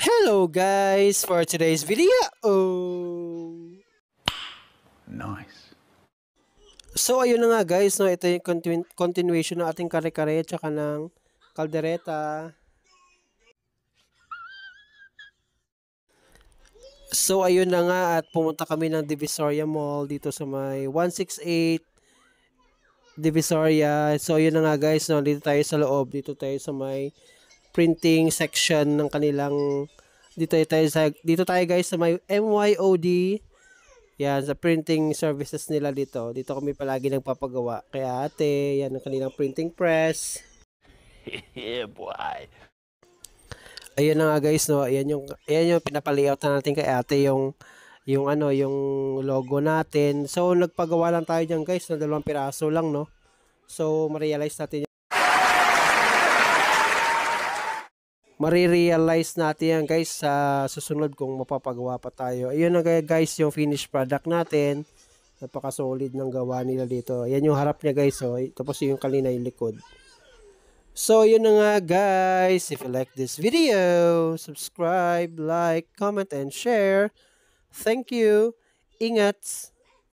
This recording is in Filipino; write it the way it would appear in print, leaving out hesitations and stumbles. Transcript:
Hello guys for today's video. Nice. So ayun na nga guys, no, ito yung continuation ng ating kare-kare tsaka ng kaldereta. So ayun na nga at pumunta kami ng Divisoria Mall dito sa may 168 Divisoria. So ayun na nga guys, no, dito tayo sa loob, dito tayo sa may printing section ng kanilang dito tayo guys sa may MYOD. Yan, sa printing services nila dito. Dito kami palagi nagpapagawa. Kaya ate, yan ang kanilang printing press. Yeah, boy. Ayun na nga guys, no. Ayan yung pinapalayout na natin kay ate, yung logo natin. So, nagpagawa lang tayo diyan guys, ng 2 piraso lang, no. So, marirealize natin yan guys sa susunod kung mapapagawa pa tayo. Ayun na guys yung finished product natin. Napaka-solid ng gawa nila dito. Yan yung harap niya guys. Oh. Tapos yung kanina yung likod. So yun na nga guys. If you like this video, subscribe, like, comment, and share. Thank you. Ingat!